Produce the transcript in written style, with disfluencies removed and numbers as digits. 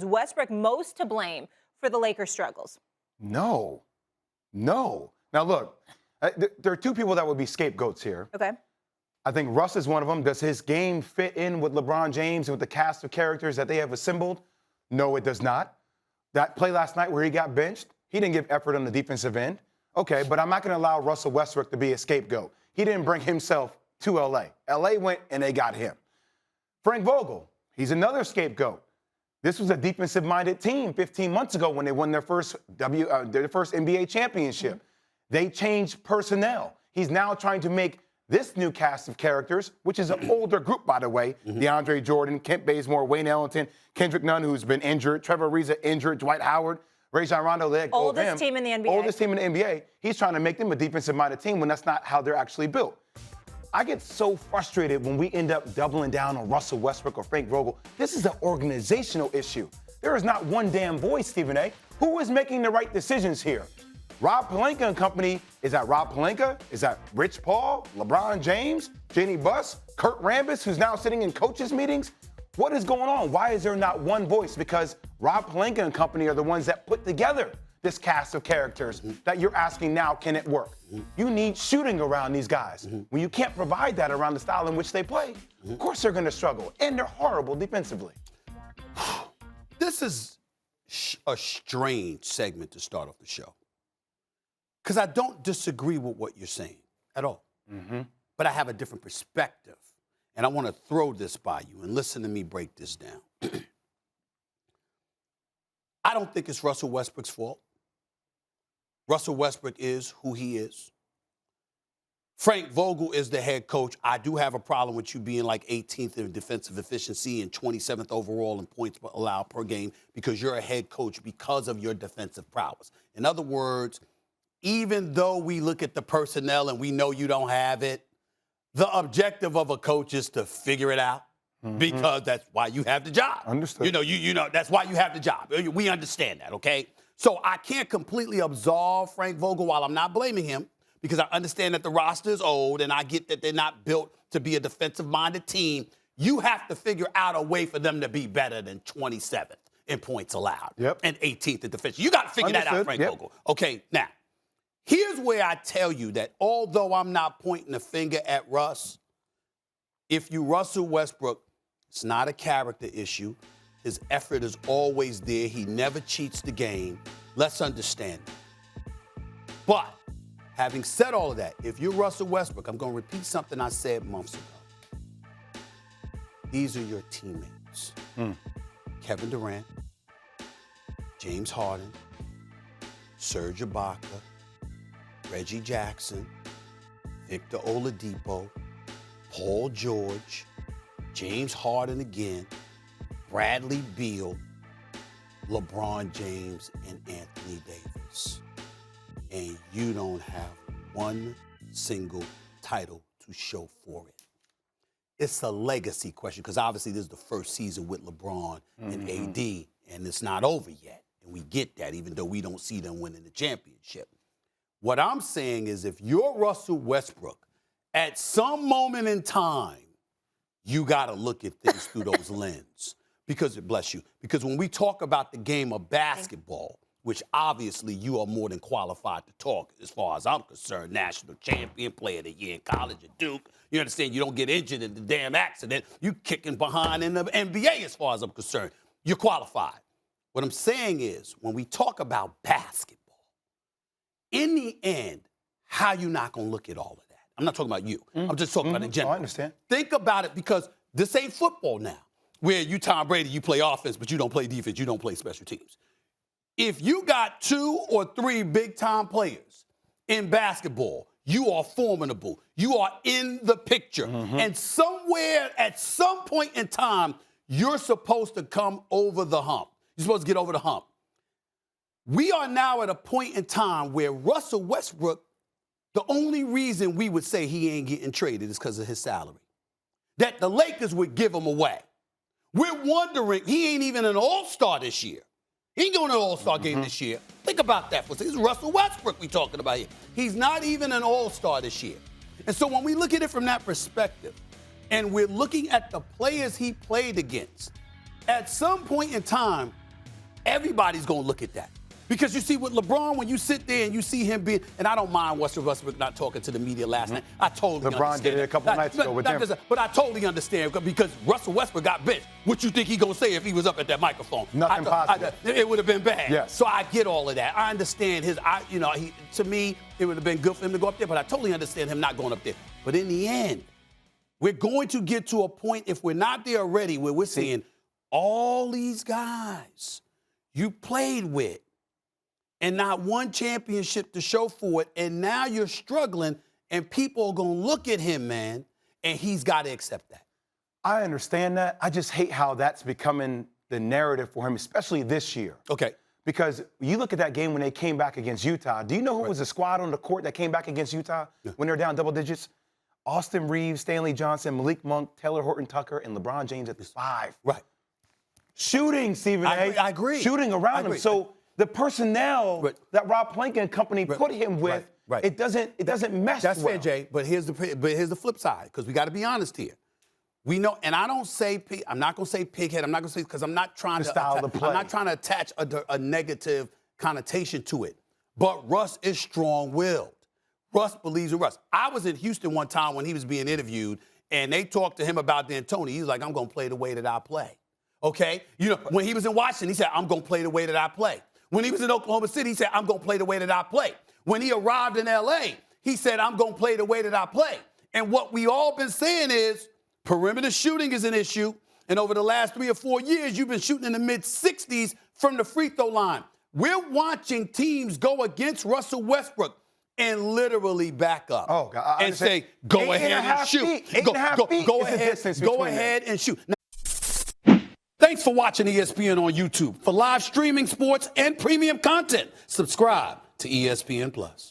Westbrook most to blame for the Lakers' struggles? No. No. Now, look, there are two people that would be scapegoats here. Okay. I think Russ is one of them. Does his game fit in with LeBron James and with the cast of characters that they have assembled? No, it does not. That play last night where he got benched, he didn't give effort on the defensive end. Okay, but I'm not going to allow Russell Westbrook to be a scapegoat. He didn't bring himself to L.A. L.A. went and they got him. Frank Vogel, he's another scapegoat. This was a defensive-minded team 15 months ago when they won their first NBA championship. Mm-hmm. They changed personnel. He's now trying to make this new cast of characters, which is an older group, by the way, DeAndre Jordan, Kent Bazemore, Wayne Ellington, Kendrick Nunn, who's been injured, Trevor Ariza injured, Dwight Howard, Rajon Rondo, let go of him. Oldest team in the NBA. Oldest team in the NBA. He's trying to make them a defensive-minded team when that's not how they're actually built. I get so frustrated when we end up doubling down on Russell Westbrook or Frank Vogel. This is an organizational issue. There is not one damn voice, Stephen A. Who is making the right decisions here? Rob Pelinka and company, is that Rob Pelinka? Is that Rich Paul, LeBron James, Jenny Buss, Kurt Rambis, who's now sitting in coaches' meetings? What is going on? Why is there not one voice? Because Rob Pelinka and company are the ones that put together this cast of characters that you're asking now, can it work? You need shooting around these guys. When you can't provide that around the style in which they play, of course they're going to struggle, and they're horrible defensively. This is a strange segment to start off the show. Because I don't disagree with what you're saying at all. But I have a different perspective. And I want to throw this by you and listen to me break this down. I don't think it's Russell Westbrook's fault. Russell Westbrook is who he is. Frank Vogel is the head coach. I do have a problem with you being like 18th in defensive efficiency and 27th overall in points allowed per game because you're a head coach because of your defensive prowess. In other words, even though we look at the personnel and we know you don't have it, the objective of a coach is to figure it out because that's why you have the job. Understood. You know, that's why you have the job. We understand that, okay? So I can't completely absolve Frank Vogel while I'm not blaming him because I understand that the roster is old and I get that they're not built to be a defensive-minded team. You have to figure out a way for them to be better than 27th in points allowed and 18th in defense. You got to figure that out, Frank Vogel. Okay, now, here's where I tell you that although I'm not pointing a finger at Russ, if you Russell Westbrook, it's not a character issue. His effort is always there. He never cheats the game. Let's understand that. But having said all of that, if you're Russell Westbrook, I'm going to repeat something I said months ago. These are your teammates. Kevin Durant, James Harden, Serge Ibaka, Reggie Jackson, Victor Oladipo, Paul George, James Harden again, Bradley Beal, LeBron James, and Anthony Davis. And you don't have one single title to show for it. It's a legacy question because obviously this is the first season with LeBron and AD, and it's not over yet. And we get that even though we don't see them winning the championship. What I'm saying is if you're Russell Westbrook, at some moment in time, you got to look at things through those lenses. Because, bless you, because when we talk about the game of basketball, which obviously you are more than qualified to talk as far as I'm concerned, national champion, player of the year in college at Duke. You understand you don't get injured in the damn accident. You kicking behind in the NBA as far as I'm concerned. You're qualified. What I'm saying is when we talk about basketball, in the end, how you not going to look at all of that? I'm not talking about you. I'm just talking about in general. I understand. Think about it because this ain't football now, where you Tom Brady, you play offense, but you don't play defense, you don't play special teams. If you got 2 or 3 big-time players in basketball, you are formidable. You are in the picture. And somewhere, at some point in time, you're supposed to come over the hump. You're supposed to get over the hump. We are now at a point in time where Russell Westbrook, the only reason we would say he ain't getting traded is because of his salary. That the Lakers would give him away. We're wondering, he ain't even an all-star this year. He ain't going to an all-star game this year. Think about that for a second. This is Russell Westbrook we talking about here. He's not even an all-star this year. And so when we look at it from that perspective, and we're looking at the players he played against, at some point in time, Everybody's going to look at that. Because you see, with LeBron, when you sit there and you see him being, and I don't mind Russell Westbrook not talking to the media last night. I totally LeBron understand. did it a couple nights ago with them. But I totally understand because Russell Westbrook got benched. What you think he going to say if he was up at that microphone? Nothing possible. It would have been bad. Yes. So I get all of that. I understand to me, it would have been good for him to go up there, but I totally understand him not going up there. But in the end, we're going to get to a point, if we're not there already, where we're seeing all these guys you played with and not one championship to show for it, and now you're struggling, and people are going to look at him, man, and he's got to accept that. I understand that. I just hate how that's becoming the narrative for him, especially this year. Okay. Because you look at that game when they came back against Utah. Do you know who was the squad on the court that came back against Utah when they were down double digits? Austin Reeves, Stanley Johnson, Malik Monk, Taylor Horton-Tucker, and LeBron James at the 5. Right. Shooting, Stephen A. I agree. Shooting around him. So the personnel that Rob Pelinka and company put him with, it doesn't mesh That's well. fair, Jay. But here's the flip side, because we got to be honest here. We know, and I don't say I'm not going to say pighead. I'm not going to say, because I'm not trying I'm not trying to attach a negative connotation to it. But Russ is strong-willed. Russ believes in Russ. I was in Houston one time when he was being interviewed, and they talked to him about D'Antoni. He was like, I'm going to play the way that I play. Okay? You know, when he was in Washington, he said, I'm going to play the way that I play. When he was in Oklahoma City, he said, I'm going to play the way that I play. When he arrived in L.A., he said, I'm going to play the way that I play. And what we all been saying is perimeter shooting is an issue. And over the last 3 or 4 years, you've been shooting in the mid-60s from the free throw line. We're watching teams go against Russell Westbrook and literally back up and say, go ahead and shoot. Go ahead and shoot. Now, thanks for watching ESPN on YouTube. For live streaming sports and premium content, subscribe to ESPN+.